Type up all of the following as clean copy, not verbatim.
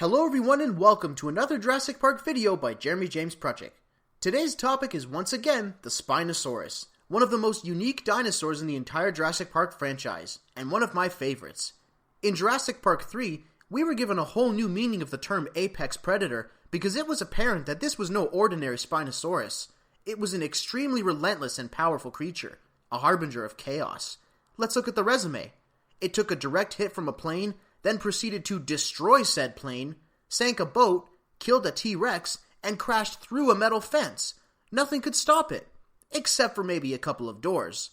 Hello everyone and welcome to another Jurassic Park video by Jeremy James Prutchick. Today's topic is once again the Spinosaurus, one of the most unique dinosaurs in the entire Jurassic Park franchise, and one of my favorites. In Jurassic Park 3, we were given a whole new meaning of the term apex predator because it was apparent that this was no ordinary Spinosaurus. It was an extremely relentless and powerful creature, a harbinger of chaos. Let's look at the resume. It took a direct hit from a plane, then proceeded to destroy said plane, sank a boat, killed a T-Rex, and crashed through a metal fence. Nothing could stop it, except for maybe a couple of doors.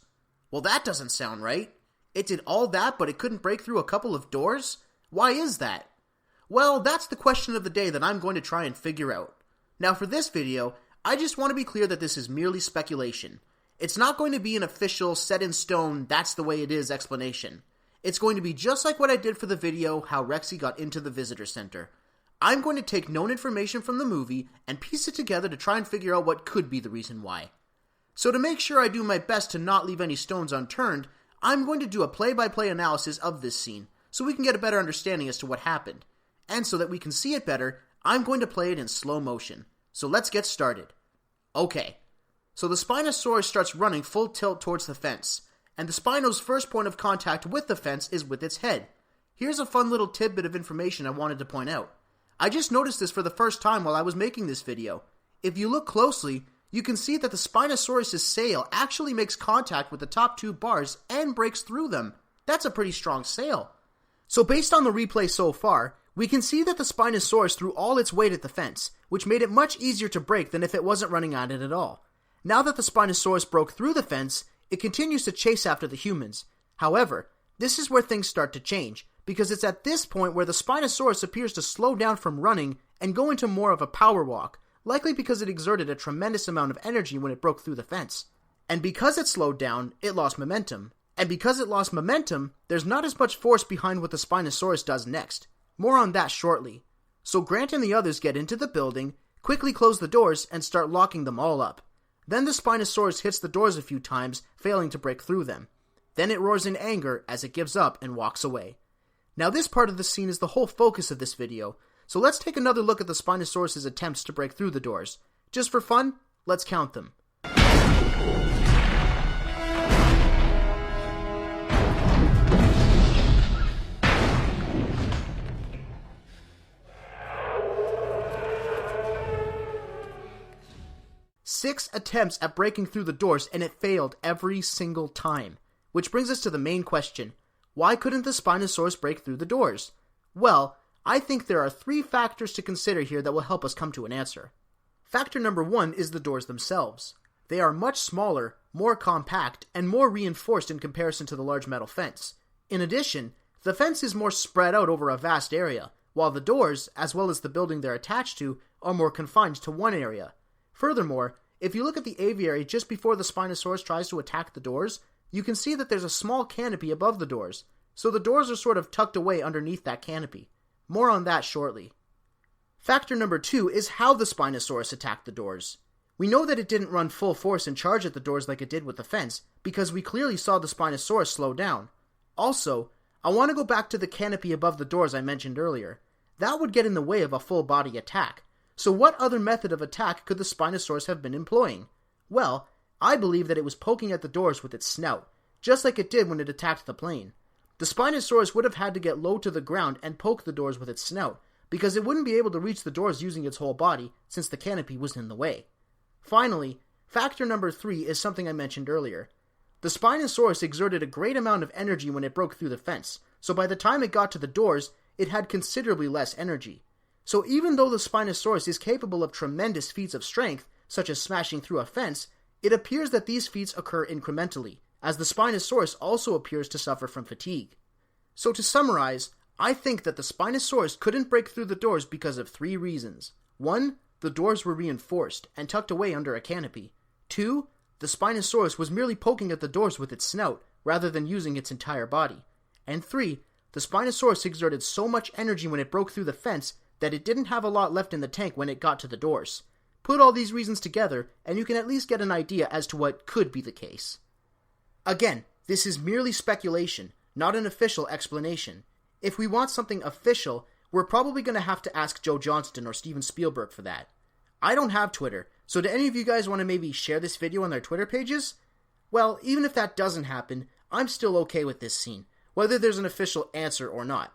Well, that doesn't sound right. It did all that, but it couldn't break through a couple of doors? Why is that? Well, that's the question of the day that I'm going to try and figure out. Now for this video, I just want to be clear that this is merely speculation. It's not going to be an official, set in stone, that's the way it is explanation. It's going to be just like what I did for the video, How Rexy Got into the Visitor Center. I'm going to take known information from the movie and piece it together to try and figure out what could be the reason why. So to make sure I do my best to not leave any stones unturned, I'm going to do a play-by-play analysis of this scene, so we can get a better understanding as to what happened. And so that we can see it better, I'm going to play it in slow motion. So let's get started. Okay, so the Spinosaurus starts running full tilt towards the fence, and the Spino's first point of contact with the fence is with its head. Here's a fun little tidbit of information I wanted to point out. I just noticed this for the first time while I was making this video. If you look closely, you can see that the Spinosaurus' sail actually makes contact with the top two bars and breaks through them. That's a pretty strong sail. So based on the replay so far, we can see that the Spinosaurus threw all its weight at the fence, which made it much easier to break than if it wasn't running at it at all. Now that the Spinosaurus broke through the fence, it continues to chase after the humans. However, this is where things start to change, because it's at this point where the Spinosaurus appears to slow down from running and go into more of a power walk, likely because it exerted a tremendous amount of energy when it broke through the fence. And because it slowed down, it lost momentum. And because it lost momentum, there's not as much force behind what the Spinosaurus does next. More on that shortly. So Grant and the others get into the building, quickly close the doors, and start locking them all up. Then the Spinosaurus hits the doors a few times, failing to break through them. Then it roars in anger as it gives up and walks away. Now this part of the scene is the whole focus of this video, so let's take another look at the Spinosaurus' attempts to break through the doors. Just for fun, let's count them. Six attempts at breaking through the doors, and it failed every single time. Which brings us to the main question. Why couldn't the Spinosaurus break through the doors? Well, I think there are three factors to consider here that will help us come to an answer. Factor number one is the doors themselves. They are much smaller, more compact, and more reinforced in comparison to the large metal fence. In addition, the fence is more spread out over a vast area, while the doors, as well as the building they're attached to, are more confined to one area. Furthermore, if you look at the aviary just before the Spinosaurus tries to attack the doors, you can see that there's a small canopy above the doors, so the doors are sort of tucked away underneath that canopy. More on that shortly. Factor number two is how the Spinosaurus attacked the doors. We know that it didn't run full force and charge at the doors like it did with the fence, because we clearly saw the Spinosaurus slow down. Also, I want to go back to the canopy above the doors I mentioned earlier. That would get in the way of a full body attack. So what other method of attack could the Spinosaurus have been employing? Well, I believe that it was poking at the doors with its snout, just like it did when it attacked the plane. The Spinosaurus would have had to get low to the ground and poke the doors with its snout, because it wouldn't be able to reach the doors using its whole body, since the canopy was in the way. Finally, factor number three is something I mentioned earlier. The Spinosaurus exerted a great amount of energy when it broke through the fence, so by the time it got to the doors, it had considerably less energy. So even though the Spinosaurus is capable of tremendous feats of strength, such as smashing through a fence, it appears that these feats occur incrementally, as the Spinosaurus also appears to suffer from fatigue. So to summarize, I think that the Spinosaurus couldn't break through the doors because of three reasons. 1. The doors were reinforced and tucked away under a canopy. 2. The Spinosaurus was merely poking at the doors with its snout, rather than using its entire body. And 3. The Spinosaurus exerted so much energy when it broke through the fence that it didn't have a lot left in the tank when it got to the doors. Put all these reasons together, and you can at least get an idea as to what could be the case. Again, this is merely speculation, not an official explanation. If we want something official, we're probably going to have to ask Joe Johnston or Steven Spielberg for that. I don't have Twitter, so do any of you guys want to maybe share this video on their Twitter pages? Well, even if that doesn't happen, I'm still okay with this scene, whether there's an official answer or not.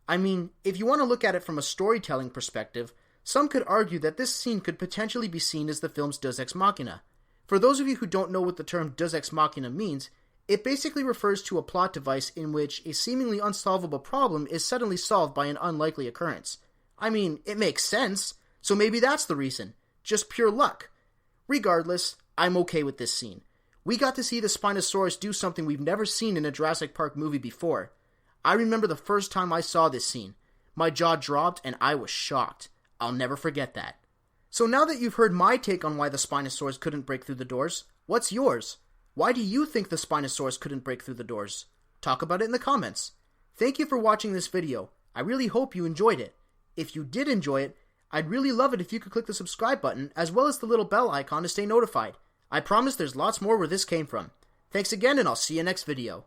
I mean, if you want to look at it from a storytelling perspective, some could argue that this scene could potentially be seen as the film's Deus Ex Machina. For those of you who don't know what the term Deus Ex Machina means, it basically refers to a plot device in which a seemingly unsolvable problem is suddenly solved by an unlikely occurrence. I mean, it makes sense, so maybe that's the reason. Just pure luck. Regardless, I'm okay with this scene. We got to see the Spinosaurus do something we've never seen in a Jurassic Park movie before. I remember the first time I saw this scene. My jaw dropped and I was shocked. I'll never forget that. So now that you've heard my take on why the Spinosaurus couldn't break through the doors, what's yours? Why do you think the Spinosaurus couldn't break through the doors? Talk about it in the comments. Thank you for watching this video. I really hope you enjoyed it. If you did enjoy it, I'd really love it if you could click the subscribe button as well as the little bell icon to stay notified. I promise there's lots more where this came from. Thanks again, and I'll see you next video.